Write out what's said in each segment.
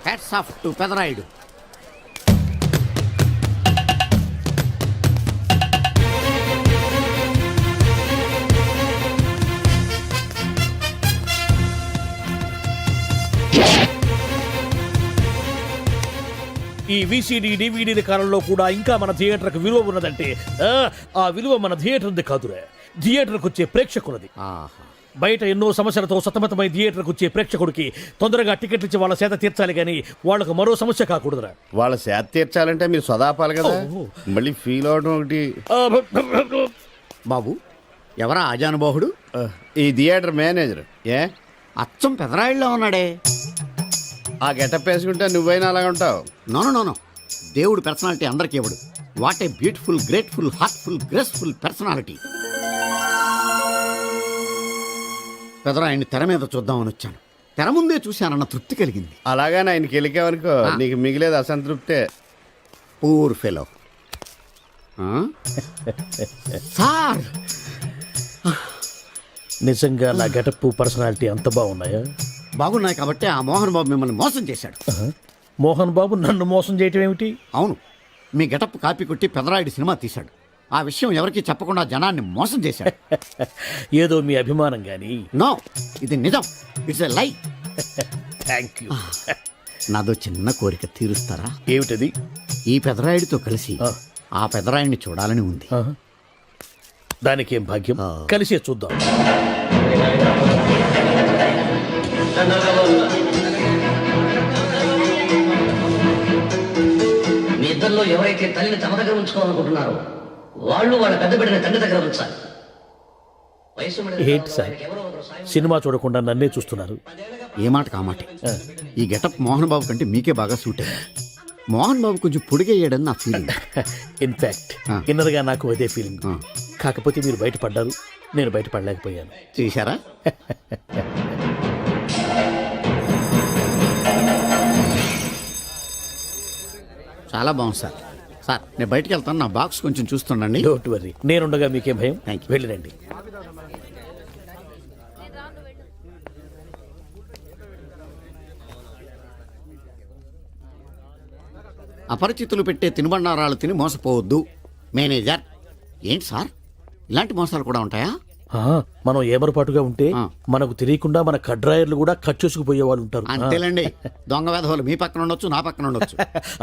Hats off to Pedarayudu. ఈ VCD DVD కాలంలో కూడా ఇంకా మన థియేటర్కి విలువ ఉన్నదంటే ఆ విలువ మన థియేటర్ది కాదురా, థియేటర్కి వచ్చే ప్రేక్షకులది. బయట ఎన్నో సమస్యలతో సతమతమై థియేటర్కి వచ్చే ప్రేక్షకుడికి తొందరగా టికెట్లు ఇచ్చి వాళ్ళ సేత తీర్చాలి కానీ వాళ్ళకు మరో సమస్య కాకూడదురా. వాళ్ళ సేత తీర్చాలంటే మీరు సదాపాలి కదా, మళ్ళీ ఫీల్ అవడం ఒకటి. బాబు ఎవరా ఆజానుబాహుడు? ఈ థియేటర్ మేనేజర్. ఏ అచ్చం పెదరాయుడులో ఉన్నాడే. ఆ గెటప్ వేసుకుంటే నువ్వైనా అలాగ ఉంటావు. నో దేవుడు పర్సనాలిటీ అందరికీ ఇవ్వడు. What a beautiful, grateful, heartful, graceful personality. పెదరాయుడిని తెర మీద చూద్దామని వచ్చాను. తెర ముందే చూశానన్న తృప్తి కలిగింది. అలాగని ఆయనకి వెళ్ళికావనుకో నీకు మిగిలేదు అసంతృప్తే. Poor fellow. సార్ నిజంగా నా గెటప్ పర్సనాలిటీ అంత బాగున్నాయా? బాగున్నాయి కాబట్టి ఆ మోహన్ బాబు మిమ్మల్ని మోసం చేశాడు. మోహన్ బాబు నన్ను మోసం చేయటం ఏమిటి? అవును, మీ గెటప్ కాపీ కొట్టి పెదరాయుడు సినిమా తీశాడు. ఆ విషయం ఎవరికీ చెప్పకుండా జనాన్ని మోసం చేశాడు. ఏదో మీ అభిమానం గాని. నో, ఇది నిజం. ఇట్స్ ఎ లై. Thank you. నాదో చిన్న కోరిక తీరుస్తారా? ఏమిటది? ఈ పెదరాయుడితో కలిసి ఆ పెదరాయుడిని చూడాలని ఉంది. దానికేం భాగ్యం, కలిసే చూద్దాం. మీ ఇద్దరిలో ఎవరైతే తల్లిని తమ దగ్గర ఉంచుకోవాలనుకుంటున్నారో వాళ్ళు వాళ్ళ పెద్ద బిడ్డని తండ్రి దగ్గర ఉంచాలి. ఏంటి సార్, సినిమా చూడకుండా నన్నే చూస్తున్నారు? ఏ మాట కామాటే. ఈ గెటప్ మోహన్ బాబు కంటే మీకే బాగా సూట్ అయ్యింది. మోహన్ బాబు కొంచెం పొడిగయ్యాడని నా ఫీలింగ్. ఇన్ఫాక్ట్ ఇన్నర్గా నాకు అదే ఫీలింగ్. కాకపోతే మీరు బయటపడ్డారు, నేను బయటపడలేకపోయాను. చూశారా? చాలా బాగుంది సార్. సార్ నేను బయటికి వెళ్తాను, నా బాక్స్ కొంచెం చూస్తుండండి. డోంట్ వరీ, నేనుండగా మీకేం భయం. Thank you. వెళ్ళిరండి. అపరిచితులు పెట్టే తినుబండారాలు తిని మోసపోవద్దు. మేనేజర్. ఏంటి సార్, ఇలాంటి మోసాలు కూడా ఉంటాయా? మనం ఏమరపాటుగా ఉంటే మనకు తెలియకుండా మన కడ్రాయర్లు కూడా కట్ చేసుకుపోయే వాళ్ళు ఉంటారు. అంతేలేండి, దొంగ వేధవులు మీ పక్కన ఉండొచ్చు, నా పక్కన ఉండొచ్చు.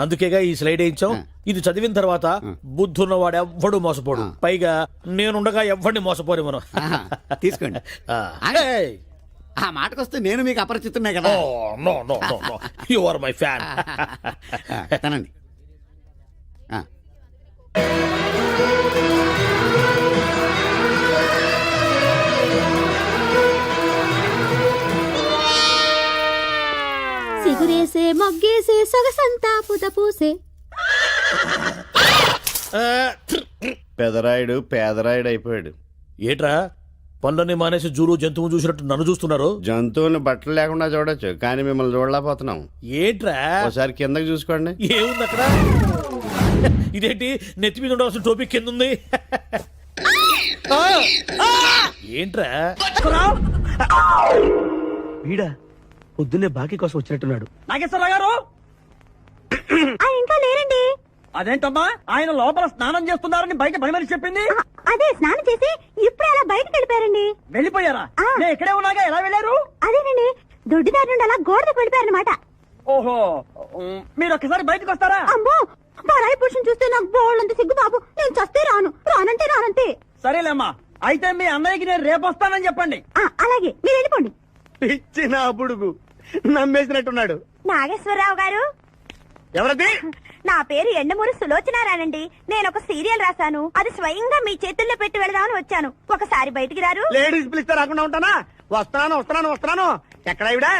అందుకేగా ఈ స్లైడ్ వేయించాం. ఇది చదివిన తర్వాత బుద్ధున్నవాడు ఎవ్వడు మోసపోడు. పైగా నేనుండగా ఎవ్వడిని మోసపోరు మనం. తీసుకోండి. ఆ మాటకొస్తే నేను మీకు అపరిచితున్నే కదా. You are my fan. తనండి. సిగురేసే మొగ్గేసే సొగసంతా పుత పూసే. పెదరాయుడు పేదరాయుడు అయిపోయాడు. ఏట్రా పనులన్నీ మానేసి జూలు జంతువు చూసినట్టు నన్ను చూస్తున్నారు? జంతువుని బట్టలు లేకుండా చూడొచ్చు, కానీ మిమ్మల్ని చూడలేకపోతున్నాం. ఏట్రా ఒకసారి కిందకి చూసుకోండి. ఏముంది అక్కడ? ఇదేంటి నెత్తి మీద ఉండవలసిన టోపీ కింద ఉంది? ఏంట్రా? వీడా పొద్దున్నే బాకీ కోసం వచ్చినట్టున్నాడు. నాగేశ్వరరావు గారు ఇంకా లేరండి. అదేంటమ్మా, ఆయన లోపల స్నానం చేస్తున్నారని బయట భయమని చెప్పింది. అదే స్నానం చేసి ఇప్పుడు అలా బయటకు వెళ్ళిపోయారండి. వెళ్ళిపోయారా? నేను ఇక్కడే ఉన్నాగా, ఎలా వెళ్ళారు? అదేనండి, దొడ్డిదారి నుండి అలా గోడకు వెళ్ళిపోయారనమాట. ఓహో, మీరు ఒక్కసారి బయటకు వస్తారా? అమ్మో, పరాయి పురుషుని చూస్తే నాకు బోళ్ళంత సిగ్గు బాబు. నేను చస్తే రానంటే రానంతే. సరేలేమ్మా, అయితే మీ అన్నయ్యకి నేను రేపు వస్తానని చెప్పండి. అలాగే, మీరు వెళ్ళిపోండి. పిచ్చిన బుడుగు నమ్మేసినట్టున్నాడు. నాగేశ్వరరావు గారు. ఎవరది? నా పేరు ఎండమూరి సులోచనారానండి. నేను ఒక సీరియల్ రాశాను, అది స్వయంగా మీ చేతుల్లో పెట్టి వెళదామని వచ్చాను. ఒకసారి బయటికి రారు? లేడీస్ పిలిస్తే రాకుండా ఉంటానా? వస్తున్నాను. ఎక్కడా ఇవిడా?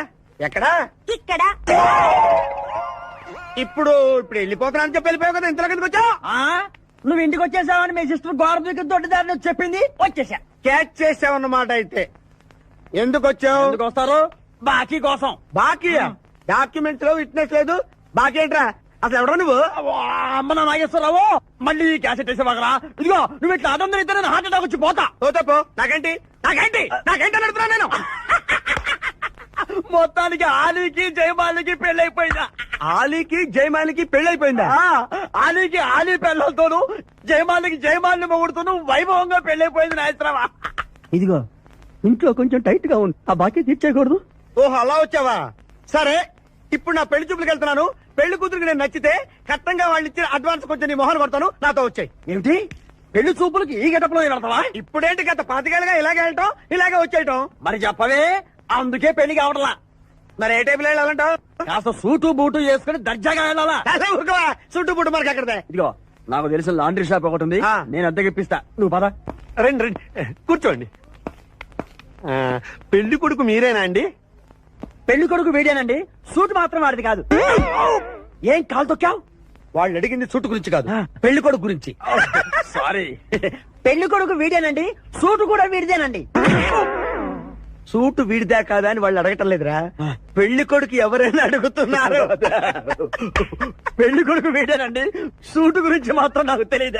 ఎక్కడా? ఇక్కడ. ఇప్పుడు వెళ్ళిపోతున్నాను చెప్పి వెళ్ళిపోయావు కదా, ఇంతలో కిందకి వచ్చావు. నువ్వు ఇంటికి వచ్చేసావని మీ సిస్టర్ గోడ దగ్గర దొడ్డిదారిని వచ్చి చెప్పింది, వచ్చేసా. క్యాచ్ చేసావన్నమాట. అయితే ఎందుకు వచ్చావు? ఎందుకు వస్తారు? బాకీ కోసం. బాకీ? డాక్యుమెంట్స్ లో విట్నెస్ లేదు, బాకీ ఏంట్రా? అసలు ఎవడో నువ్వు? అమ్మ నా నాగేశ్వరరావు, మళ్ళీ క్యాసెట్ వేసేవాగరా? ఇదిగో నువ్వు ఇట్లా అదొందరు ఇద్దరు హార్ట్ అటాక్ వచ్చి పోతా. పోతే పో, నాకేంటి నడుపుతున్నా నేను. మొత్తానికి ఆలీకి జయమాలికి పెళ్ళైపోయిందా? ఆలీకి జయమాలికి పెళ్ళైపోయిందా? ఆలీకి ఆలీ పెళ్ళతోను జయమాలికి జయమాలిని మొగుడుతూను వైభవంగా పెళ్ళైపోయింది నాయత్రమా. ఇదిగో ఇంట్లో కొంచెం టైట్ గా ఉంది, ఆ బాకీ తీర్చేయకూడదు. ఓహో అలా వచ్చావా? సరే, ఇప్పుడు నా పెళ్లి చూపులకు వెళ్తున్నాను. పెళ్లి కూతురికి నేను నచ్చితే కట్టంగా వాళ్ళు ఇచ్చిన అడ్వాన్స్ కొంచెం నీ మొహన్ కొడతాను, నాతో వచ్చాయి. ఏమిటి పెళ్లి చూపులకి ఈ గడపలో వెళ్తావా? ఇప్పుడేంటి గత పాతికేళ్ళగా ఇలాగే వెళ్ళటం, ఇలాగే వచ్చేయటం. మరి చెప్పవే, అందుకే పెళ్లి కావడలా. మరి ఏ టైపులో వెళ్ళాలంటావు? కాస్త సూటు బూటు వేసుకుని దర్జాగా వెళ్ళాలా? చుట్టూ పుట్టు మనకి అక్కడదే. ఇదిగో నాకు తెలిసిన లాండ్రీ షాప్ ఒకటి ఉంది, ఆ. నేను అద్దెకి ఇప్పిస్తా, నువ్వు పద. రండి రండి కూర్చోండి. పెళ్లి కొడుకు మీరేనా అండి? పెళ్లి కొడుకు వీడేనండి, సూట్ మాత్రం వాడిది కాదు. ఏం కాలు తొక్కావు? వాళ్ళు అడిగింది చుట్టు గురించి కాదు, ఆ. పెళ్లి కొడుకు గురించి. సారీ. పెళ్లి కొడుకు వీడేనండి, సూటు కూడా వీడిదేనండి. సూటు వీడిదా కాదా అని వాళ్ళు అడగటం లేదురా, పెళ్లి కొడుకు ఎవరైనా అడుగుతున్నారు. పెళ్లి కొడుకు వీడేనండి, సూటు గురించి మాత్రం నాకు తెలియదు.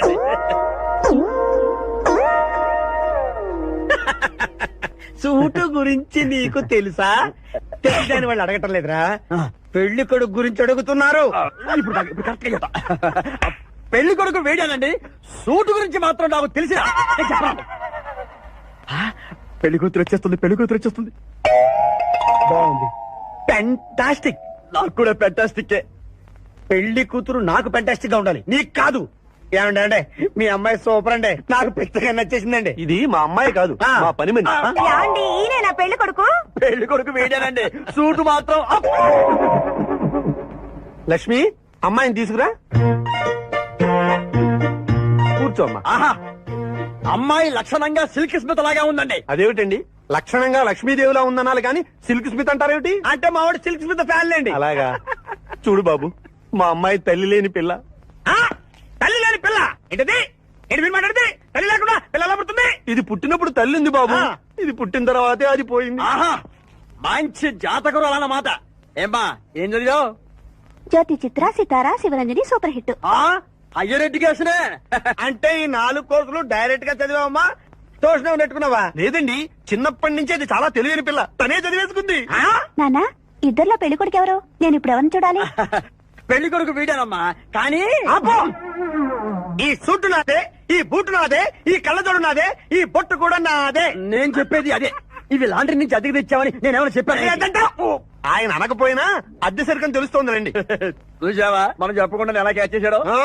సూటు గురించి నీకు తెలుసా? తెలుసా అని వాళ్ళు అడగటం లేదురా, పెళ్లి కొడుకు గురించి అడుగుతున్నారు. ఇప్పుడు కరెక్ట్ గా చెప్తా. పెళ్లి కొడుకు వీడేనండి, సూటు గురించి మాత్రం నాకు తెలిసిన. పెళ్లి కూతురు వచ్చేస్తుంది, పెళ్లి కూతురు వచ్చేస్తుంది. బాగుంది, పెంటాస్టిక్. నాకు కూడా పెంటాస్టిక్. పెళ్లి కూతురు నాకు పెంటాస్టిక్ గా ఉండాలి, నీకు కాదు. ఏమండి అంటే మీ అమ్మాయి సూపర్ అండి, నాకు పెద్దగా నచ్చేసిందండి. ఇది మా అమ్మాయి కాదు, మా పని మనిషి. ఏమండి ఈయన నా పెళ్లి కొడుకు? పెళ్లి కొడుకు వీడేనండి, సూటు మాత్రం అప్. లక్ష్మి, అమ్మాయిని తీసుకురా, కూర్చోమ్మా. ఆహా, అమ్మాయి లక్షణంగా సిల్క్ స్మిత్ లాగా ఉందండి. అదేమిటండి లక్షణంగా లక్ష్మీదేవిలా ఉందనాలి కానీ సిల్క్ స్మిత్ అంటారేమిటి? అంటే మా వాడు సిల్క్ స్మిత్ ఫ్యాన్ లేండి. అలాగా? చూడు బాబు, మా అమ్మాయి తల్లి లేని పిల్ల. తల్లి లేని పిల్ల ఏంటది? ఏంటి మీరు మాట్లాడితే? తల్లి లేకుండా పిల్ల ఎలా పుడుతుంది? ఇది పుట్టినప్పుడు తల్లి ఉంది బాబు, ఆ. ఇది పుట్టిన తర్వాతే అది పోయింది. ఆహా, మంచి జాతకురాలు అన్నమాట. ఏమ్మా, ఏం చదివావు? జ్యోతి చిత్ర సితారా శివరంజని సూపర్ హిట్. హయ్యర్ ఎడ్యుకేషనే. అంటే ఈ 4 కోర్సులు డైరెక్ట్ గా చదివావమ్మా, ట్యూషన్ నెట్టుకున్నావా? లేదండి, చిన్నప్పటి నుంచి అది చాలా తెలియని పిల్ల, తనే చదివేసుకుంది. నానా ఇద్దర్లో పెళ్లి కొడుకు ఎవరు? నేను ఇప్పుడు ఎవరిని చూడాలి? పెళ్లి కొడుకు వీడానమ్మా, కానీ ఆపో! ఈ సూటు నాదే, ఈ బూటు నాదే, ఈ కళ్ళజోడు నాదే, ఈ బొట్టు కూడా నాదే. నేను చెప్పేది అదే. ఇవి లాండ్రీ నుంచి అద్దెకి తెచ్చావని నేనేమైనా చెప్పాను? ఏదంటావ్? ఆయన అనకపోయినా అద్దె సరికని తెలుస్తోందండి. చూసావా, మనం చెప్పకుండా ఎలా క్యాచ్ చేశాడో. ఆ,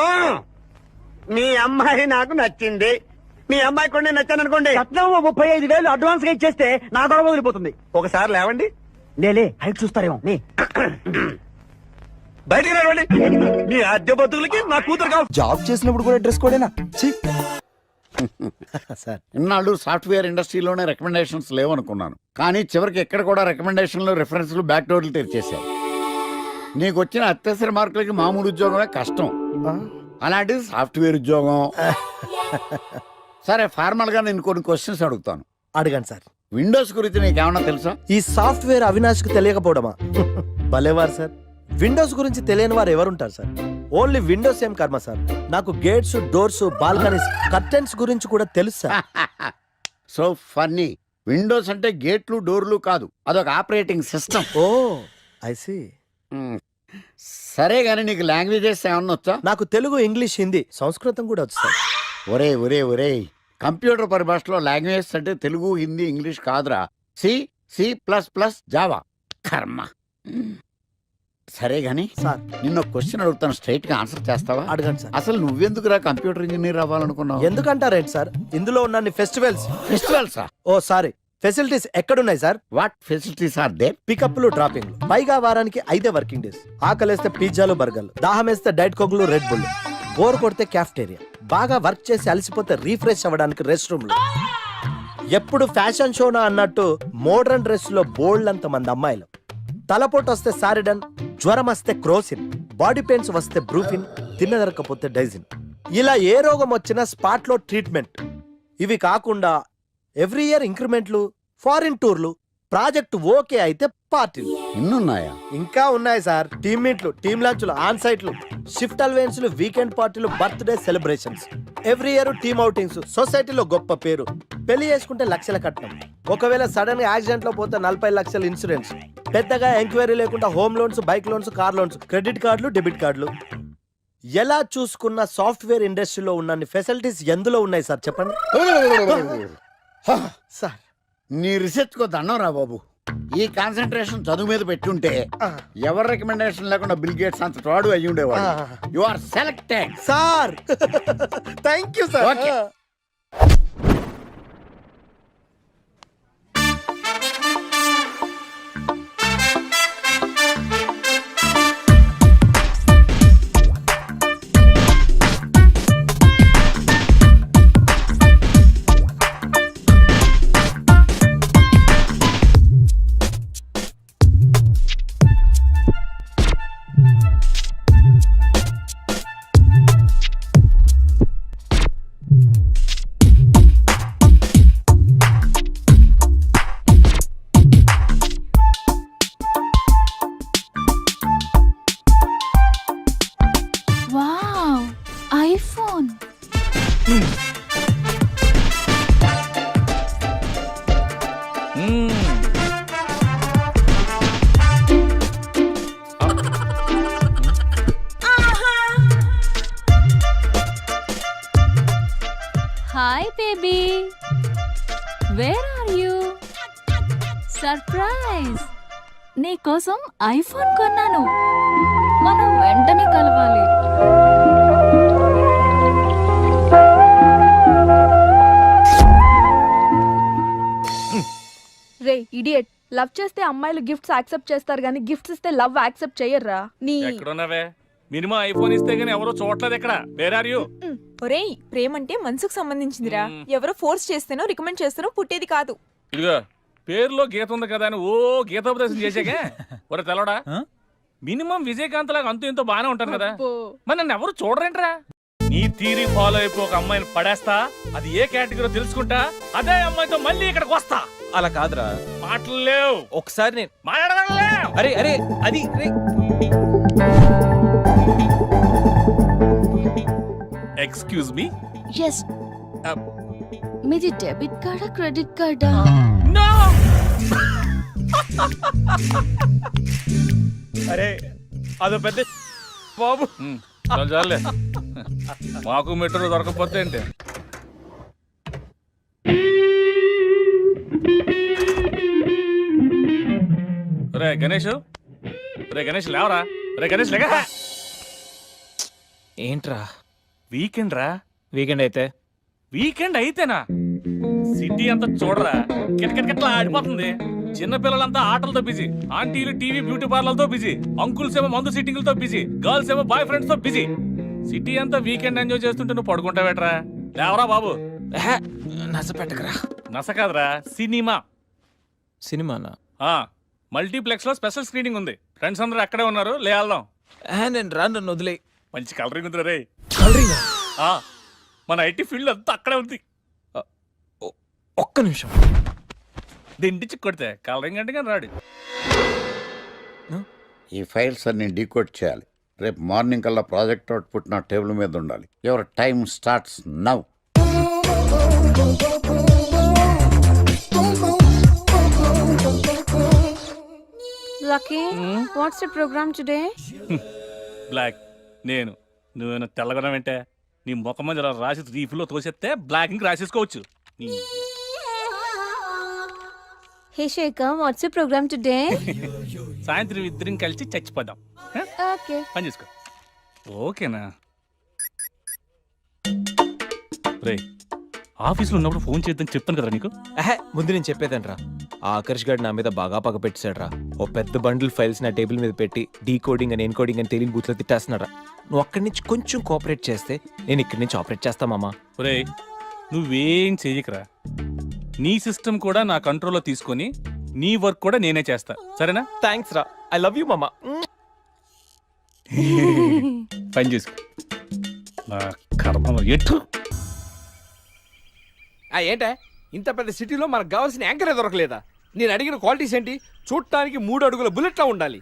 మీ అమ్మాయి నాకు నచ్చింది, మీ అమ్మాయి కూడా నేను నచ్చాను అనుకోండి. రత్నం 35,000 అడ్వాన్స్ గా ఇచ్చేస్తే నా గొడవ వదిలిపోతుంది. ఒకసారి లేవండి, లేలే, హైట్ చూస్తారేమో. బయటికి రావండి. మీ అద్దె బతుకులకి నా కూతురు కావాలి. జాబ్ చేసినప్పుడు కూడా డ్రెస్ కోడేనా? సార్ ఇన్నాళ్ళు సాఫ్ట్వేర్ ఇండస్ట్రీలోనే రికమెండేషన్స్ లేవనుకున్నాను, కానీ చివరికి ఎక్కడ కూడా రికమెండేషన్లు రిఫరెన్స్లు బ్యాక్ డోర్లు తెరిచేశారు. నీకు వచ్చిన అత్యవసర మార్కులకి మామూలు ఉద్యోగమే కష్టం, అలాంటిది సాఫ్ట్వేర్ ఉద్యోగం. సరే, ఫార్మల్ గా నేను కొన్ని క్వశ్చన్స్ అడుగుతాను. అడగండి సార్. విండోస్ గురించి నీకేమన్నా తెలుసా? ఈ సాఫ్ట్వేర్ అవినాష్కి తెలియకపోవడమా? భలేవారు సార్, విండోస్ గురించి తెలియని వారు ఎవరుంటారు సార్? ఓన్లీ విండోస్ ఏం కర్మ సార్, నాకు గేట్స్, డోర్స్, బాల్కనీస్, కర్టెన్స్ గురించి కూడా తెలుసు సార్. So funny. విండోస్ అంటే గేట్లు డోర్లు కాదు, అదొక operating system. Oh I see. సరే గానీ నీకు లాంగ్వేజెస్ ఏమన్నా వచ్చా? నాకు తెలుగు, ఇంగ్లీష్, హిందీ, సంస్కృతం కూడా వచ్చు సార్. ఒరే ఒరే ఒరే, కంప్యూటర్ పరిభాషలో లాంగ్వేజెస్ అంటే తెలుగు, హిందీ, ఇంగ్లీష్ కాదురా, C++ జావా. కర్మ. సరే గాని సార్ నిన్న క్వశ్చన్ అడుగుతాను, స్ట్రైట్ గా ఆన్సర్ చేస్తావా? అడగండి సార్. అసలు నువ్వెందుకురా కంప్యూటర్ ఇంజనీర్ అవ్వాలనుకున్నావు? ఎందుకంటారేంటి సార్, ఇందులో ఉన్న ఫెస్టివల్స్. ఫెస్టివల్సా? ఓ సారీ, ఫెసిలిటీస్ ఎక్కడున్నాయి sir? What facilities are there? పికప్లు, డ్రాపింగ్లు, పైగా వారానికి 5 వర్కింగ్ డేస్. ఆకలేస్తే పిజ్జాలు, బర్గర్లు, దాహం వేస్తే డైట్ కోక్లు, రెడ్ బుల్, బోర్ కొడితే క్యాఫ్టేరియా, బాగా వర్క్ చేసి అలసిపోతే రీఫ్రెష్ అవ్వడానికి రెస్ట్ రూమ్లు. ఎప్పుడు ఫ్యాషన్ షోనా అన్నట్టు మోడర్న్ డ్రెస్ లో బోల్డ్ అంత మంది అమ్మాయిలు. తలపోటు వస్తే సారిడన్, జ్వరం వస్తే క్రోసిన్, బాడీ పెయిన్స్ వస్తే బ్రూఫిన్, తిన్నదరకపోతే డైజిన్. ఇలా ఏ రోగం వచ్చినా స్పాట్ లో ట్రీట్మెంట్. ఇవి కాకుండా ఎవ్రీ ఇయర్ ఇంక్రిమెంట్లు, ఫారిన్ టూర్లు, ప్రాజెక్ట్ ఓకే అయితే పార్టీలు. ఇన్నున్నాయా? ఇంకా ఉన్నాయి సార్. టీమ్ మీట్లు, టీమ్ లంచ్లు, ఆన్ సైట్లు, షిఫ్ట్ అలవెన్స్లు, వీకెండ్ పార్టీలు, birthday celebrations, every year team outings, సొసైటీలో గొప్ప పేరు, పెళ్లి చేసుకుంటే లక్షల కట్నం, ఒకవేళ సడన్ గా యాక్సిడెంట్ లో పోతే 40 లక్షల ఇన్సూరెన్స్, పెద్దగా ఎంక్వైరీ లేకుండా home loans, bike loans, car loans, credit కార్డులు, డెబిట్ కార్డులు. ఎలా చూసుకున్న సాఫ్ట్వేర్ ఇండస్ట్రీలో ఉన్న ఫెసిలిటీస్ ఎందులో ఉన్నాయి సార్ చెప్పండి. సార్ నీ రీసెర్చ్ కో దండం రా బాబు. ఈ కాన్సన్ట్రేషన్ చదువు మీద పెట్టుంటే ఎవరి రికమెండేషన్ లేకుండా బిల్ గేట్స్ అంత వాడు అయ్యి ఉండేవాడు. You are selected. Sir thank you sir. Okay. Wow, iPhone. Hi baby, where are you? Surprise, నీకోసం ఐఫోన్ కొన్నాను. మనం వెంటనే కలవాలి. రే ఇడియట్, లవ్ చేస్తే అమ్మాయిలు గిఫ్ట్స్ యాక్సెప్ట్ చేస్తారు కానీ గిఫ్ట్స్ ఇస్తే లవ్ యాక్సెప్ట్ చెయ్యర్రా. నీ ఎక్కడున్నావే? మినిమం ఐఫోన్ ఇస్తే గానీ ఎవరో చూడలేదు ఇక్కడ. Where are you? ఒరేయ్, ప్రేమ అంటే మనసుకు సంబంధించిందిరా. ఎవరో ఫోర్స్ చేస్తేనో రికమెండ్ చేస్తేనో పుట్టేది కాదు. ఇదిగో పేరులో గీత ఉంది కదా అని ఓ గీతోపదేశం చేసాకే ఒరే తెలవడా, మినిమం విజయకాంత్ లాగా అంతూ ఇంతో బానే ఉంటాను కదా, మరి నన్ను ఎవరు చూడరేంట్రా? నీ థీరీ ఫాలో అయిపో ఒక అమ్మాయిని పడేస్తా, అది ఏ కేటగిరీ తెలుసుకుంటా, అదే అమ్మాయితో మళ్ళీ ఇక్కడికి వస్తా. అలా కాదురా, మాటలు లేవు. ఒకసారి నేను మాట్లాడలేవు. అరే అరే అది ఎక్స్క్యూజ్ మీ. ఎస్, మీది డెబిట్ కార్డా క్రెడిట్ కార్డా? నో. అరే అదో పెద్ద బాబు. చాలే, మాకు మెట్రో దొరకకపోతే ఏంటి? రే గణేష్, రే గణేష్ లేవరా. రే గణేష్ లేక. ఏంట్రా వీకెండ్ రా. వీకెండ్ అయితే? వీకెండ్ అయితేనా? సిటీ అంతా చూడరా, కిటకిటకిట్లా ఆడిపోతుంది. చిన్న పిల్లలంతా ఆటలతో బిజీ, ఆంటీలు టీవీ బ్యూటీ పార్లర్తో బిజీ, అంకుల్స్ ఏమో మందు సిట్టింగ్లతో బిజీ, గర్ల్స్ ఏమో బాయ్ ఫ్రెండ్స్ తో బిజీ. సిటీ అంతా వీకెండ్ ఎంజాయ్ చేస్తుంటే నువ్వు పడుకుంటావేట్రా? లేవరా బాబు. నస పెట్టకరా. నస కాదురా, సినిమా. సినిమానా? మల్టీప్లెక్స్ లో స్పెషల్ స్క్రీనింగ్ ఉంది. ఫ్రెండ్స్ అందరూ అక్కడే ఉన్నారు, లే వెళ్దాం. నేను రాను, నన్ను వదిలే. మంచి కలరింగ్ ఉంది రే. కలరింగా? మన ఐటీ ఫీల్డ్ అంతా అక్కడే ఉంది. ఒక్క నిమిషం. దిండిచి కొడితే కలరింగ్ అంటే కానీ రాడు. ఈ ఫైల్స్ అన్ని డీకోడ్ చేయాలి. రేపు మార్నింగ్ కల్లా ప్రాజెక్ట్ అవుట్పుట్ నా టేబుల్ మీద ఉండాలి. Your time starts now. Lucky, what's the program today? Black. నేను నువ్వేనా తెల్లగొన వెంటే నీ ముఖం మీద ఇలా రాసి రీఫ్లో తోసేస్తే బ్లాక్ ఇంక్ రాసేసుకోవచ్చు. Hey Shekhar, what's the program today? సాయంత్రం ఇద్దరం కలిసి చచ్చిపోదాం. ఓకే, పని చేసుకో. ఓకేనా? రే, ఆఫీస్లో ఉన్నప్పుడు ఫోన్ చేద్దాం చెప్తాను కదా నీకు. ముందు నేను చెప్పేదంట్రా, ఆ ఆకర్ష్ గారు నా మీద బాగా పగ పెట్టాడురా. ఓ పెద్ద బండిల్ ఫైల్స్ నా టేబుల్ మీద పెట్టి డీ కోడింగ్ అని ఎన్కోడింగ్ అని తెలియని బూత్లో తిట్టేస్తున్నారా. నువ్వు అక్కడి నుంచి కొంచెం కోఆపరేట్ చేస్తే నేను ఇక్కడి నుంచి ఆపరేట్ చేస్తా మామా. రే, నువ్వేం చెయ్యకరా. నీ సిస్టమ్ కూడా నా కంట్రోల్లో తీసుకొని నీ వర్క్ కూడా నేనే చేస్తా, సరేనా? థ్యాంక్స్ రా, ఐ లవ్ యూ మామా. పని చేసుకో. నా కర్మలో ఎటు. ఏంటే ఇంత పెద్ద సిటీలో మనకు కావాల్సిన యాంకరే దొరకలేదా? నేను అడిగిన క్వాలిటీస్ ఏంటి? చూడటానికి 3 అడుగుల బుల్లెట్ లా ఉండాలి,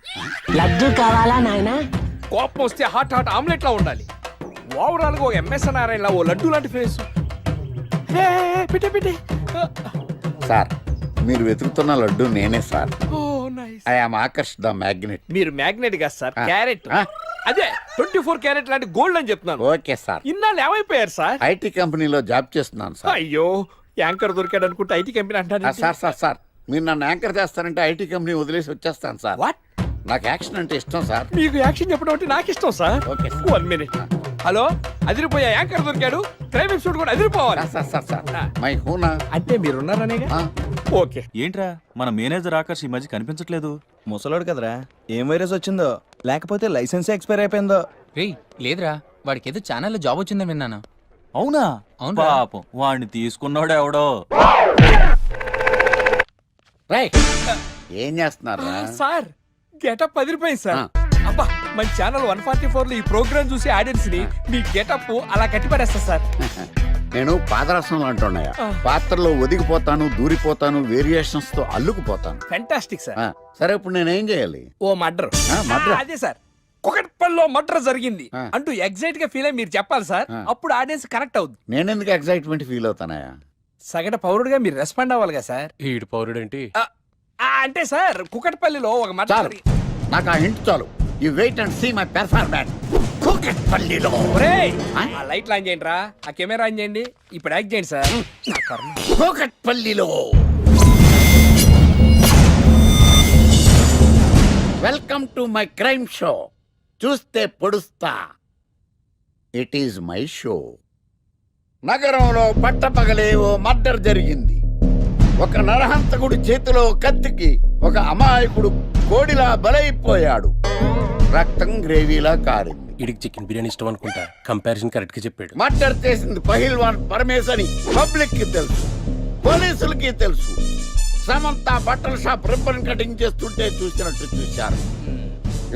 లడ్డు కావాలా నాయనా? కోపం వస్తే హాట్ ఆమ్లెట్ లా ఉండాలి, ఓవరాల్ గా ఒక ఎంఎస్ నారాయణ ఓ లడ్డు లాంటి ఫేస్. పెట్టే సార్ మీరు వెతుకుతున్న లడ్డు నేనే sir. Oh nice. I am Akarsh the magnet. మీరు మ్యాగ్నెట్ గా సార్, ఆ. క్యారెట్. ఆ. అదే 24 క్యారెట్ లాంటి గోల్డ్ అని చెప్తున్నాను. Okay sir. ఇన్నాళ్ళు ఏమైపోయారు సార్? ఐటీ కంపెనీలో జాబ్ చేస్తున్నాను సార్. అయ్యో, యాంకర్ దొరికాడు అనుకుంటే ఐటీ కంపెనీ అంటాను. సార్ మీరు నన్ను యాంకర్ చేస్తారంటే ఐటీ కంపెనీ వదిలేసి వచ్చేస్తాను సార్. వాట్? నాకు యాక్షన్ అంటే ఇష్టం సార్. మీకు యాక్షన్ చెప్పడం అంటే నాకు ఇష్టం sir. Okay sir. 1 minute. Hello, అదిరిపోయా యాంకర్ దొరికాడు, క్రైమ్ ఎపిసోడ్ కూడా అదిరిపోవాలి. Sir my హూనా. అంటే మీరున్నారనేగా. ఆ. ఓకే. ఏంట్రా మన మేనేజర్ ఆకర్ష్ ఈ మధ్య కనిపించట్లేదు? ముసలోడు కదరా, ఏం వైరస్ వచ్చిందో, లేకపోతే లైసెన్స్ ఎక్స్పైర్ అయిపోయిందో. రేయ్ లేదురా, వాడికి ఏదో ఛానల్లో జాబ్ వచ్చిందని విన్నాను. అవునా? అవునురా. పాపం వాడిని తీసుకున్నాడు ఎవడో. రైట్. ఏం చేస్తున్నారు? సార్ గెటప్ అదిరిపోయింది సార్. ఆ. అబ్బా, మన ఛానల్ 144 లో ఈ ప్రోగ్రామ్ చూసి ఆడియన్స్ ని మీ గెటప్ అలా కట్టిపడేస్తా సార్. నేను పాదరసం అంటున్నాయా, పాత్రలో ఒదిగిపోతాను, దూరిపోతాను, వేరియేషన్స్ తో అల్లుకుపోతాను. Fantastic sir. ఆ, సరే ఇప్పుడు నేనేం చేయాలి? ఓ మర్డర్. మర్డర్? అదే సార్, కుకట్పల్లిలో మర్డర్ జరిగింది ఆ. అంటూ ఎగ్జైట్ గా ఫీల్ అయ్యి మీరు చెప్పాలి సార్. ఆ. అప్పుడు ఆడియన్స్ కనెక్ట్ అవుద్ది. నేనెందుకు ఎక్సైట్మెంట్ ఫీల్ అవుతానయా? సగటు పౌరుడిగా మీరు రెస్పాండ్ అవ్వాలి కదా సార్. ఈడు పౌరుడేంటి? అంటే సార్ కుకట్పల్లిలో ఒక మర్డర్ చాలు, నాకు ఆ హింట్ చాలు. You wait and see my performance. కూకట్పల్లిలో. ఒరేయ్, ఆ? ఆ లైట్లు ఆన్ చేయండి రా, ఆ కెమెరా ఆన్ చేయండి, ఇప్పుడు యాక్ట్ చేయండి సార్. నా కర్మ. కూకట్పల్లిలో. Welcome to my crime show. చూస్తే పొడుస్తా. It is my show. నగరంలో పట్టపగలే ఓ మర్డర్ జరిగింది. ఒక నరహంతకుడు చేతిలో కత్తికి ఒక అమాయకుడు కోడిలా బలైపోయాడు. రక్తం గ్రేవీలా కారింది. ఇడికి చికెన్ బిర్యానీ ఇష్టం అనుకుంటా, కంపారిజన్ కరెక్ట్ గా చెప్పాడు. మర్డర్ చేసింది పహిల్వాన్ పరమేశ్ అని పబ్లిక్ కి తెలుసు, పోలీసులకి తెలుసు. సమంత బట్టల షాప్ రిబ్బన్ కటింగ్ చేస్తుంటే చూసినట్టు చూశారు.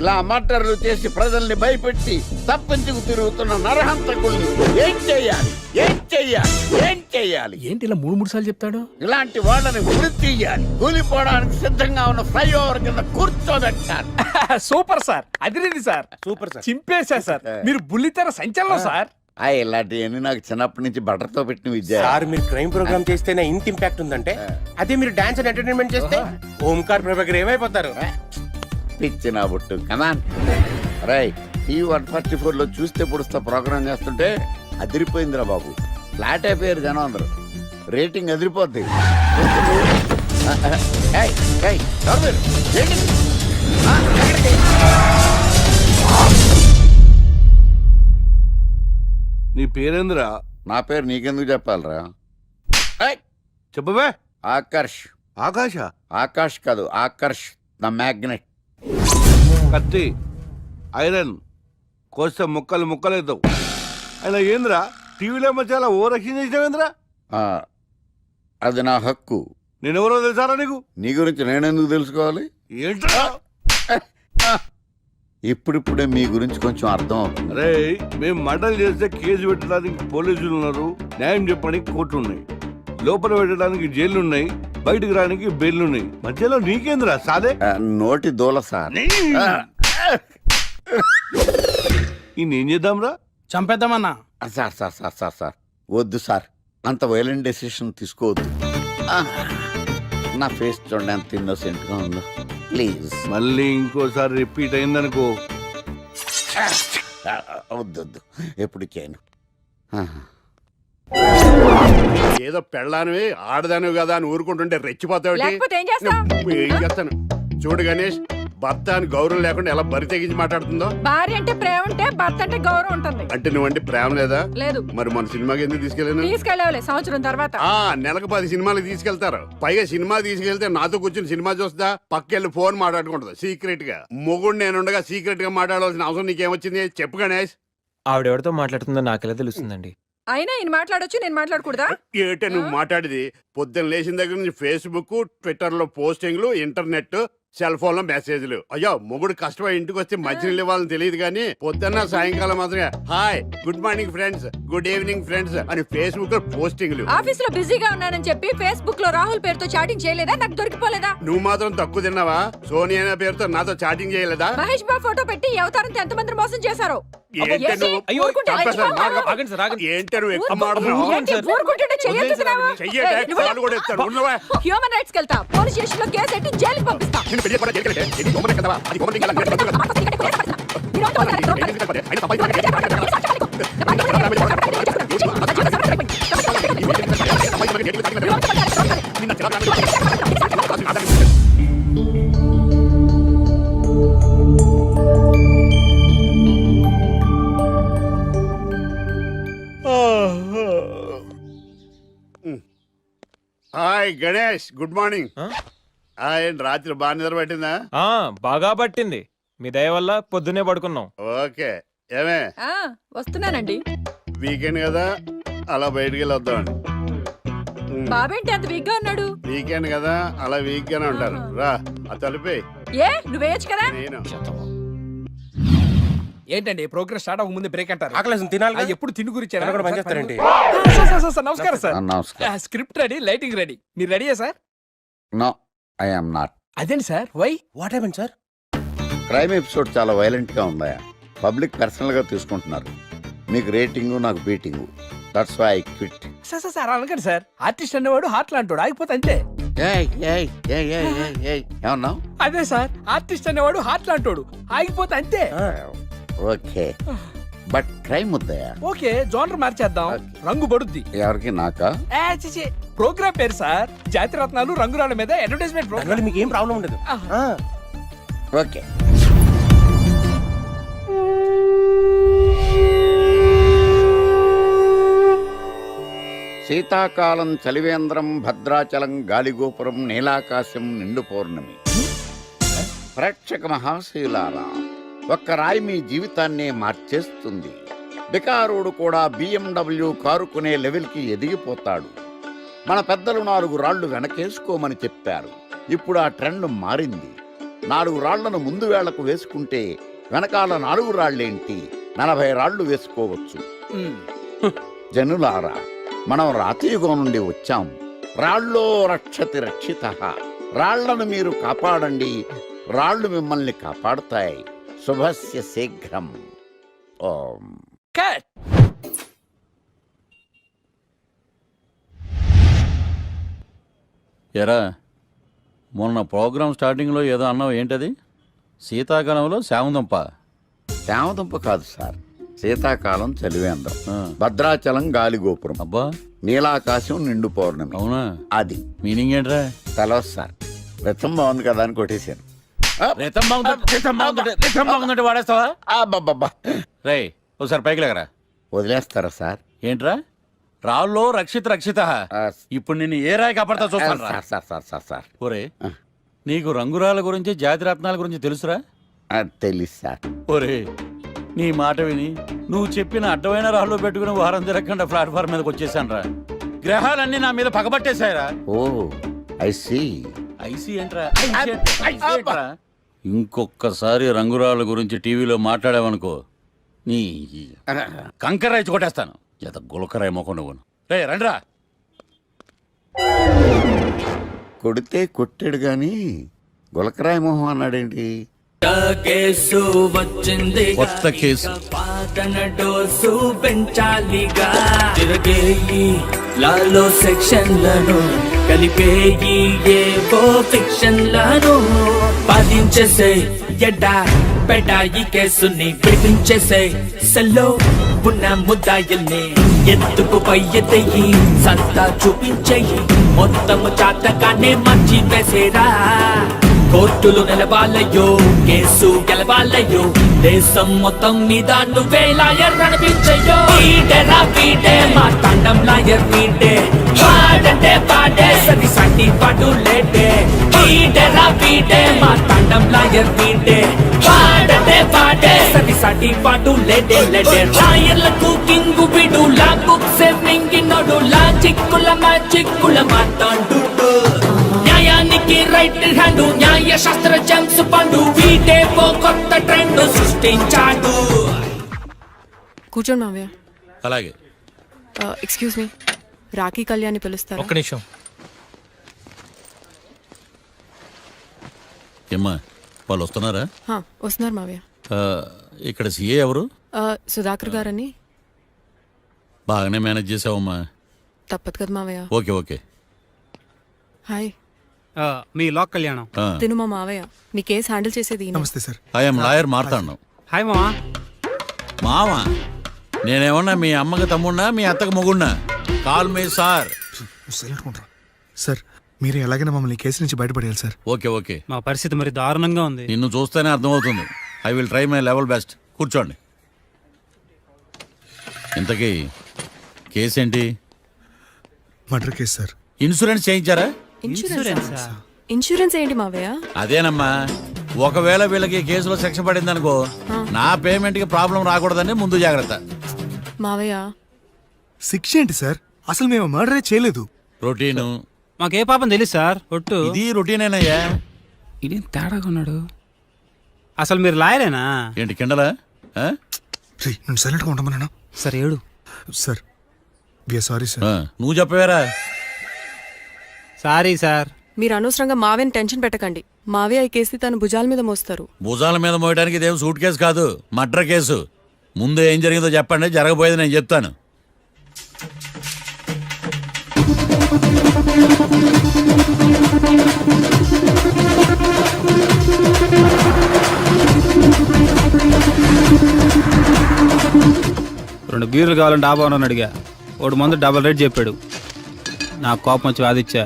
ఇలా మర్డర్లు చేసి ప్రజల్ని భయపెట్టి తప్పించుకు తిరుగుతున్న నరహంతకుల్ని ఏం చెయ్యాలి, ఏం చెయ్యాలి, ఏం చెయ్యాలి? ఏంటి ఇలా 3 సార్లు చెప్తాడు? ఇలాంటి వాళ్ళని ఉరి తీయాలి. కూలిపోవడానికి సిద్ధంగా ఉన్న ఫ్లైఓవర్ కింద కూర్చోబెట్టాలి. సూపర్ సార్, అదిరింది సార్. Super sir. చింపేశా సార్, మీరు బుల్లితెర సంచలనం సార్. ఇలాంటివన్నీ నాకు చిన్నప్పటి నుంచి బట్టర్తో పెట్టిన విద్య. సార్ మీరు క్రైమ్ ప్రోగ్రామ్ చేస్తేనే ఇంత ఇంపాక్ట్ ఉందంటే, అదే మీరు డాన్స్ అండ్ ఎంటర్టైన్మెంట్ చేస్తే ఓంకార్ ప్రభాకర్ ఏమైపోతారు? పిచ్చి నా బుట్టు కమాన్. రైట్, ఈ 144 లో చూస్తే పొడుస్తా ప్రోగ్రామ్ చేస్తుంటే అదిరిపోయిందిరా బాబు. ఫ్లాట్ అయిపోయారు జనం అందరూ. రేటింగ్ అదిరిపోద్ది. ఏయ్, ఏయ్, ఎవరు మీరు? ఏంటి? ఎక్కడికి? నీ పేరేంద్రా? నా పేరు నీకెందుకు చెప్పాలరా? ఏయ్, చెప్పవే. ఆకర్ష్. ఆకాశ. ఆకాష్ కాదు, ఆకర్ష్ ద మ్యాగ్నెట్. కత్తి, ఐరన్ కోస్తే ముక్కలు ముక్కలేద్దావు. అయినా ఏంద్రా టీవీలో చాలా ఓ రక్షణ చేసినావేంద్రా? అది నా హక్కు. నేనెవరో తెలుసారా నీకు? నీ గురించి నేనెందుకు తెలుసుకోవాలి? ఏంట్రా? ఇప్పుడిప్పుడే మీ గురించి కొంచెం అర్థం అవుతుంది. అరే, మేము మర్డర్ చేస్తే కేసు పెట్టడానికి పోలీసులు ఉన్నారు, న్యాయం చెప్పడానికి కోర్టు ఉన్నాయి, లోపల పెట్టడానికి జైలు ఉన్నాయి, బయటకు రావడానికి బెయిల్ ఉన్నాయి. మధ్యలో నీకేంద్రా సాదే? నోటి దూల సార్. ఈయనేం చేద్దాంరా? చంపేద్దామన్నా. Sir sir sir sir sir వద్దు సార్, అంత వైలెంట్ డెసిషన్ తీసుకోవద్దు. నా ఫేస్ చూడండి ఎంత ఇన్నోసెంట్ గా ఉందో. ప్లీజ్ మళ్ళీ ఇంకోసారి రిపీట్ అయిందనుకో. వద్దు వద్దు, ఎప్పుడు చేయను. ఏదో పెళ్ళానివి ఆడదానివి కదా అని ఊరుకుంటుంటే రెచ్చిపోతావు. ఏం చేస్తాను చూడు గణేష్, భర్త అని గౌరవం లేకుండా ఎలా బరి తెగించి మాట్లాడుతుందో. భార్య అంటే ప్రేమ ఉంటే భర్త అంటే గౌరవం ఉంటుంది. అంటే నువ్వంటే ప్రేమ లేదా? లేదు. మరి మన సినిమాకి ఎందుకు తీసుకెళ్ళాను? తీసుకెళ్ళవలే సంవత్సరం తర్వాత. నెలకు 10 సినిమాలకు తీసుకెళ్తారు. పైగా సినిమా తీసుకెళ్తే నాతో కూర్చొని సినిమా చూస్తా, పక్కెళ్ళి ఫోన్ మాట్లాడుకుంటుంది సీక్రెట్ గా. మొగుడు నేనుండగా సీక్రెట్ గా మాట్లాడాల్సిన అవసరం నీకేమొచ్చింది చెప్పు గణేష్. ఆవిడెవరితో మాట్లాడుతుందో నాకెలా తెలుస్తుందండి? అయినా ఈయన మాట్లాడొచ్చు, నేను మాట్లాడకూడదా? ఏటే నువ్వు మాట్లాడేది? పొద్దున్న లేచిన దగ్గర నుంచి ఫేస్బుక్, ట్విట్టర్ లో పోస్టింగ్లు, ఇంటర్నెట్, సెల్ ఫోన్ లో మెసేజ్లు. అయ్యో మొగుడు కష్టమై ఇంటికి వస్తే మంచినీళ్ళు ఇవ్వాలని తెలియదు కానీ పొద్దున్న సాయంకాలం మాత్రమే hi good morning friends, good evening friends అని ఫేస్బుక్ లో పోస్టింగ్లు. ఆఫీస్ లో బిజీగా ఉన్నానని చెప్పి ఫేస్బుక్ లో రాహుల్ పేరుతో చాటింగ్ చేయలేదా? నాకు దొరికిపోలేదా? నువ్వు మాత్రం తక్కువ తిన్నావా? సోనియా అనే పేరుతో నాతో చాటింగ్ చేయలేదా? మహేష్ బాబు ఫోటో పెట్టి ఈ అవతారంతో ఎంతమంది మోసం చేశారు? ఏంటి నువ్వు? అయ్యో, ఊరుకుంటే చంపేస్తాను. చచ్చిపోతావా? ఆగండి సార్, ఆగండి. ఏంటి నువ్వు ఎక్కువ మాట్లాడుతున్నావు? ఏంటి ఊరుకుంటుంటే చెయ్యొద్దుతున్నావా? చెయ్యటే ఏయ్, నువ్వు కాలు కూడా ఎత్తాడు. ఉన్నవా? హ్యూమన్ రైట్స్ కి వెళ్తా, పోలీస్ స్టేషన్ లో కేసు ఎట్టి జైలుకి పంపిస్తా. నిన్ను పెళ్లి కూడా చేయగలిగితే ఎన్ని దొంగలు కదవా? అది దొంగలు ఇంకా అలాగే దొంగలు కదా. Hi Ganesh, good morning. రాత్రి బాగా నిద్ర పట్టిందా? బాగా పట్టింది. మీ దయ వల్ల పొద్దునే పడుకున్నాం. ఓకే. ఏమే వస్తున్నానండి. వీకెండ్ కదా, అలా బయటికి వెళ్ళి వద్దామండి. బాబేంటి అంత వీక్ గా ఉన్నాడు? వీకెండ్ కదా, అలా వీక్ గానే ఉంటారు. రా ఆ తలిపే. ఏ నువ్వేయచ్చు కదా? నేను ఏంటండి ప్రోగ్రెస్ స్టార్ట్ అవ్వక ముందు బ్రేక్ అంటారు? ఆకలేసం తినాలి కదా? ఎప్పుడు తిండి గురించి ఎవరు కూడా పనిచేస్తారండి. నమస్కారం సార్. నమస్కారం. Script ready, lighting ready. మీరు రెడీయా sir? No, I am not. అదేంటి sir, why? What happen sir? Crime episode చాలా వైలెంట్ గా ఉందాయా. పబ్లిక్ పర్సనల్ గా తీసుకుంటున్నారు. మీకు రేటింగ్, నాకు beating. That's why I quit. Sir అనకండి సార్. ఆర్టిస్ట్ అనేవాడు హార్ట్ లాంటాడు, ఆగిపోతే అంతే. ఏమన్నావు? అదే సార్, ఆర్టిస్ట్ అనేవాడు హార్ట్ లాంటాడు, ఆగిపోతే అంతే. ఓకే, బట్ క్రైమ్ వద్దయా. ఓకే, జోనర్ మార్చేద్దాం. రంగు పడుద్ది. ఎవరికి? నాకా? ప్రోగ్రామ్ పేరు సార్ జాతి రత్నాలు రంగురాళ్ళ మీద అడ్వర్టైజ్మెంట్ ప్రోగ్రామ్. మీకు ఏం ప్రాబ్లం ఉండదు. ఓకే. శీతాకాలం చలివేంద్రం, భద్రాచలం గాలిగోపురం, నీలాకాశం, నిండు పౌర్ణమి. ప్రేక్షక మహాశయులారా, ఒక్క రాయి మీ జీవితాన్నే మార్చేస్తుంది. బికారుడు కూడా BMW కారు కొనే లెవెల్కి ఎదిగిపోతాడు. మన పెద్దలు 4 రాళ్లు వెనకేసుకోమని చెప్పారు. ఇప్పుడు ఆ ట్రెండ్ మారింది. 4 రాళ్లను ముందు వేళ్లకు వేసుకుంటే వెనకాల 4 రాళ్లేంటి, 40 రాళ్లు వేసుకోవచ్చు. జనులారా, మనం రాతియుగం నుండి వచ్చాం. రాళ్ళో రక్షతి రక్షితః. రాళ్లను మీరు కాపాడండి, రాళ్లు మిమ్మల్ని కాపాడుతాయి. శుభస్య శీఘ్రం. ఓం. కట్. ఎరా, మొన్న ప్రోగ్రామ్ స్టార్టింగ్లో ఏదో అన్నావు, ఏంటది? శీతాకాలంలో శామదుంప. శామదుంప కాదు సార్, శీతాకాలం చలివేంద్రం, భద్రాచలం గాలిగోపురం, అబ్బా, నీలాకాశం, నిండు పౌర్ణమి. అవునా? అది మీనింగ్ ఏంట్రా? తెలవదు సార్. రతం బాగుంది కదా అని కొట్టేశాను. రితం బాగుందంటే వాడేస్తావా? అబ్బబ్బబ్బా. రే, ఒకసారి పైకి లేకరా. వదిలేస్తారా సార్? ఏంట్రా? రాళ్ళో రక్షిత. ఇప్పుడు నిన్ను ఏ రాయి కాపాడతా చూస్తాను. సార్ సార్ సార్ సార్ ఒరే, నీకు రంగురాల గురించి, జాతి రత్నాల గురించి తెలుసురా? తెలీదు సార్. ఒరే, నీ మాట విని నువ్వు చెప్పిన అడ్డమైన రాళ్ళు పెట్టుకుని వారం తిరగకుండా ప్లాట్ఫామ్ మీదకి వచ్చేసాను రా. గ్రహాలన్నీ నా మీద పగబట్టేశాయరా. ఓ, ఐ సీ. ఐసీ ఏంట్రా? ఇంకొక్కసారి రంగురాళ్ళ గురించి టీవీలో మాట్లాడావనుకో, నీ కంకరాయి కొట్టేస్తాను. ఎంత గులకరాయి మొక్క నువ్వు. రే రండిరా. కొడితే కొట్టాడు గాని గులకరాయి మొహం అన్నాడేంటి? కేసు వచ్చింది, కొత్త కేసు. పాతన డోసు పెంచాలిగా. తిరగేయి లాలో సెక్షన్లను, కలిపేయి ఏవో ఫిక్షన్లను. బాధించేసే ఎడ్డా బెడా ఈ కేసుని విడిపించేసే. సెల్లో ఉన్న ముద్దాయిల్ని ఎత్తుకు పై ఎత్తయి, సత్తా చూపించేయి. మొత్తము చాటగానే మంచి వేసేరా. కోర్టులు నిలవాలయ్యో, కేసు గెలవాలయ్యో. దేశం మొత్తం మీద నువ్వే లాయర్ నడిపించయ్యో. వీడేరా వీడే మా తండం లాయర్ వీడే. పాడంటే పాడే సరి సండి పాటు లేడే. వీడేరా వీడే మా తండం లాయర్ వీడే. పాడంటే పాడే సరి సండి పాటు లేడే. లాయర్లకు కింగు విడు, లా బుక్స్ మింగినోడు. లా చిక్కుల మా చిక్కుల మాట్లాడు. న్యాయానికి న్యాయానికి రైట్ హ్యాండ్ న్యాయ శాస్త్ర జేమ్స్ పండు వీటే ఓ కొత్త ట్రెండ్ సృష్టించాడు. కూర్చోండి మావయ్య. అలాగే. ఎక్స్క్యూజ్ మీ, రాఖీ కళ్యాణి పిలుస్తారు. ఒక్క నిమిషం. ఏమ్మా వాళ్ళు వస్తున్నారా? వస్తున్నారు మావయ్య. ఇక్కడ సీఏ ఎవరు? సుధాకర్ గారని. బాగానే మేనేజ్ చేసావమ్మా. తప్పదు కదా మావయ్య. Okay okay. హాయ్. మీ లాక్ కళ్యాణం. తిను మా మావయ్య. మీ కేసు హ్యాండిల్ చేసేది ఈయన. నమస్తే సార్. ఐఎమ్ లాయర్ మాట్లాడినావు. హాయ్ మావా. మావా నేనేమన్నా మీ అమ్మకి తమ్ముడినా మీ అత్తకి మొగుడినా? Call me sir. సార్ మీరు ఎలాగైనా మమ్మల్ని కేసు నుంచి బయటపడేయాలి సార్. Okay okay. మా పరిస్థితి మరి దారుణంగా ఉంది. నిన్ను చూస్తేనే అర్థమవుతుంది. I will try my level best. కూర్చోండి. ఇంతకీ కేసు ఏంటి? Murder case sir. ఇన్సూరెన్స్ చేయించారా? ఇన్సూరెన్స్ ఏంటి మావయ్య? అదేనమ్మా, ఒకవేళ వీళ్ళకి కేసులో శిక్ష పడింది అనుకో, నా పేమెంట్ కి ప్రాబ్లం రాకూడదని ముందు జాగ్రత్త. మావయ్య శిక్ష ఏంటి సార్? అసలు మేము మర్డరే చేయలేదు. రొటీన్. మాకే పాపం తెలుసు సార్. ఒట్టు ఇది రొటీనేనయ్యా. ఇది తేడాగా ఉన్నాడు. అసలు మీరు లాయరేనా? ఏంటి కిండలా? నేను సైలెంట్గా ఉండమన్నా. సరే ఏడు సార్. Sorry sir. నువ్వు చెప్పవేరా? Sorry sir. మీరు అనవసరంగా మావయ్యని టెన్షన్ పెట్టకండి. మావయ్య ఈ కేసు తన భుజాల మీద మోస్తారు. భుజాల మీద మోయడానికి ఇదేం సూట్ కేసు కాదు, మర్డర్ కేసు. ముందు ఏం జరిగిందో చెప్పండి, జరగబోయేది నేను చెప్తాను. రెండు బీర్లు కావాలని డాబా అని అడిగా. ఒకటి మందు డబల్ రేట్ చెప్పాడు. నాకు కోపం వచ్చి వాదిచ్చా.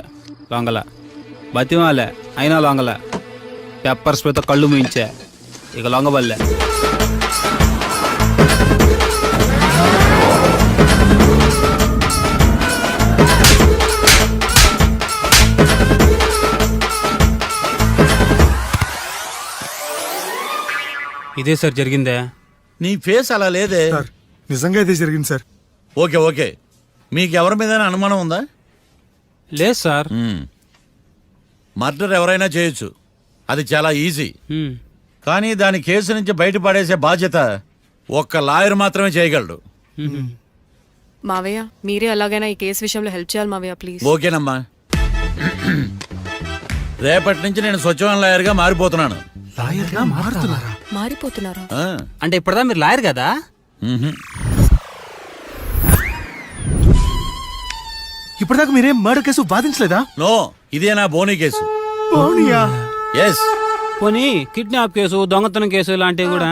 లొంగల బతిమాలే, అయినా లొంగల. పెప్పర్ స్ప్రేతో కళ్ళు మూయించా. ఇక లొంగబల్లే. ఇదే సార్ జరిగిందే. నీ ఫేస్ అలా లేదే. నిజంగా ఇదే జరిగింది సార్. Okay okay. మీకు ఎవరి మీద అనుమానం ఉందా? లేదు సార్. మర్డర్ ఎవరైనా చేయొచ్చు, అది చాలా ఈజీ. కానీ దాని కేసు నుంచి బయటపడేసే బాధ్యత ఒక్క లాయర్ మాత్రమే చేయగలడు. మావయ్య మీరే ఎలాగైనా ఈ కేసు విషయంలో హెల్ప్ చేయాలి మావయ్య ప్లీజ్. ఓకేనమ్మా. రేపటి నుంచి నేను స్వచ్ఛమైన లాయర్గా మారిపోతున్నాను. మారిపోతున్నారా? అంటే ఇప్పటిదా మీరు లాయర్ కదా? ఇప్పటిదాకా మీరేం మర్డర్ కేసు వాదించలేదా? నో, ఇదే నా బోనీ కేసు. ఎస్. పోనీ కిడ్నాప్ కేసు, దొంగతనం కేసు ఇలాంటివి కూడా.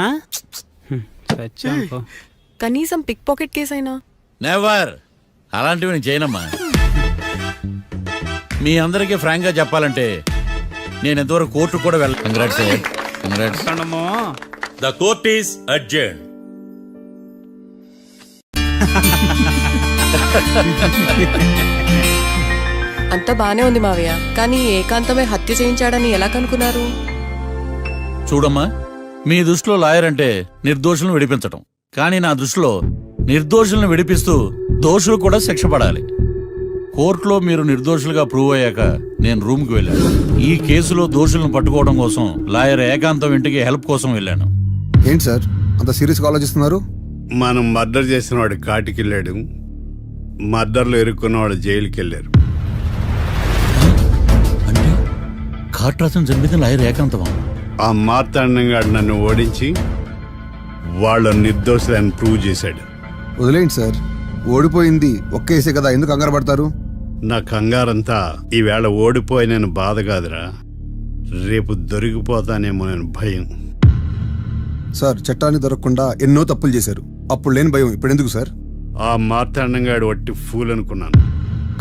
కనీసం పిక్ పాకెట్ కేసు అయినా? నెవర్. అలాంటివి నేను చేయనమ్మా. మీ అందరికీ ఫ్రాంక్ గా చెప్పాలంటే నేను ఎంతవరకు కోర్టు కూడా వెళ్ళను. Congrats. Congrats. The court is adjourn. అంతా బానే ఉంది మావయ్య, కానీ ఏకాంతమై హత్య చేయించాడని ఎలా కనుక్కున్నారు? చూడమ్మా, మీ దృష్టిలో లాయర్ అంటే నిర్దోషులను విడిపించటం, కానీ నా దృష్టిలో నిర్దోషులను విడిపిస్తూ దోషులు కూడా శిక్ష పడాలి. కోర్టులో మీరు నిర్దోషులుగా ప్రూవ్ అయ్యాక నేను రూమ్కి వెళ్ళాను. ఈ కేసులో దోషులను పట్టుకోవడం కోసం లాయర్ ఏకాంతం ఇంటికి హెల్ప్ కోసం వెళ్ళాను. ఏంటి సార్ అంత సీరియస్గా ఆలోచిస్తున్నారు? మనం మర్డర్ చేసిన వాడు కాటికి వెళ్ళాడు, మర్డర్లో ఇరుక్కున్న వాడు జైలుకి వెళ్ళారు. అంటే కాట్రాసం జరిగింది లాయర్ ఏకాంతమా? ఆ మార్తాండంగాడు నన్ను ఓడించి వాళ్ళ నిర్దోషులని ప్రూవ్ చేశాడు. వదిలేండి సార్, ఓడిపోయింది ఒక్కేసే కదా, ఎందుకు కంగారు పడతారు? నా కంగారంతా ఈవేళ ఓడిపోయి నేను బాధ కాదురా, రేపు దొరికిపోతానేమో నేను భయం. సార్ చట్టాన్ని దొరకకుండా ఎన్నో తప్పులు చేశారు, అప్పుడు లేని భయం ఇప్పుడు ఎందుకు సార్? ఆ మార్తాండంగాడు వట్టి ఫూల్ అనుకున్నాను,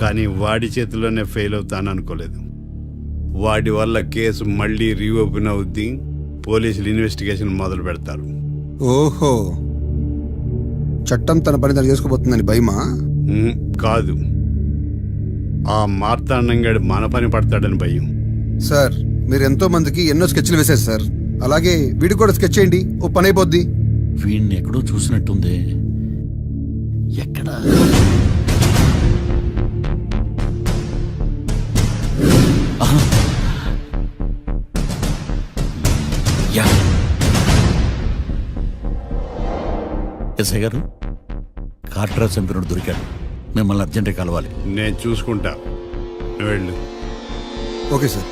కానీ వాడి చేతిలోనే ఫెయిల్ అవుతాను అనుకోలేదు. వాడి వల్ల కేసు మళ్ళీ రీఓపెన్ అవుద్ది, పోలీసులు ఇన్వెస్టిగేషన్ మొదలు పెడతారు. ఓహో, చట్టం తన పని తను చేసుకోబోతుందని భయమా? కాదు, ఆ మార్తాండంగాడు మన పని పడతాడని భయం. సార్ మీరు ఎంతో మందికి ఎన్నో స్కెచ్లు వేశారు సార్, అలాగే వీడికి కూడా స్కెచ్ చేయండి, ఓ పని అయిపోద్ది. వీడిని ఎక్కడో చూసినట్టుంది. ఎక్కడ? ఎస్ఐ గారు కాట్రా చంపినోడు దొరికాడు, మిమ్మల్ని అర్జెంటే కలవాలి. నేను చూసుకుంటా, నువ్వు వెళ్ళు. Okay sir.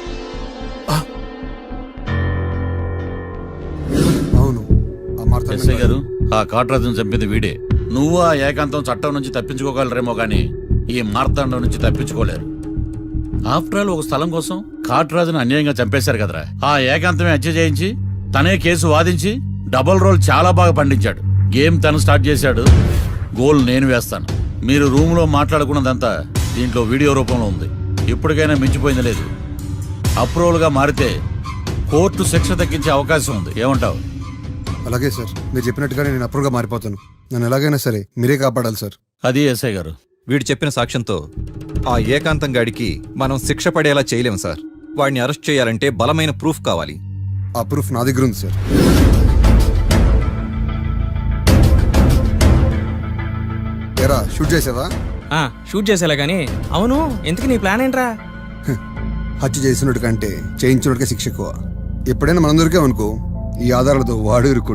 అవును, ఆ మార్తాండం ఎస్ఐ గారు, ఆ కాట్రాజును చంపింది వీడే. నువ్వు ఆ ఏకాంతం చట్టం నుంచి తప్పించుకోగలరేమో కానీ ఈ మార్తాండం నుంచి తప్పించుకోలేరు. ఆఫ్టర్ ఆల్ ఒక స్థలం కోసం కాట్రాజును అన్యాయంగా చంపేశారు కదరా. ఆ ఏకాంతమే హత్య చేయించి తనే కేసు వాదించి డబుల్ రోల్ చాలా బాగా పండించాడు. గేమ్ తను స్టార్ట్ చేశాడు, గోల్ నేను వేస్తాను. మీరు రూమ్లో మాట్లాడుకున్నదంతా దీంట్లో వీడియో రూపంలో ఉంది. ఇప్పటికైనా మించిపోయింది లేదు. అప్రూవల్గా మారితే కోర్టు శిక్ష తగ్గించే అవకాశం ఉంది. ఏమంటావు? అలాగే సార్, మీరు చెప్పినట్టుగానే నేను అప్రూవ్గా మారిపోతాను. నన్ను ఎలాగైనా సరే మీరే కాపాడాలి సార్. అది ఎస్ఐ గారు. వీడు చెప్పిన సాక్ష్యంతో ఆ ఏకాంతం గాడికి మనం శిక్ష పడేలా చేయలేం సార్. వాడిని అరెస్ట్ చేయాలంటే బలమైన ప్రూఫ్ కావాలి. ఆ ప్రూఫ్ నా దగ్గర ఉంది సార్. ఎరా, షూట్ చేసావా? షూట్ చేసేలా గానీ, అవును ఎందుకు నీ ప్లాన్ ఏంట్రా? హత్య చేసినట్టు కంటే చేయించినట్టుగా శిక్ష ఎక్కువ. ఎప్పుడైనా మనం దొరికామనుకో, ఈ ఆధారాలతో వాడు ఇరుక్కు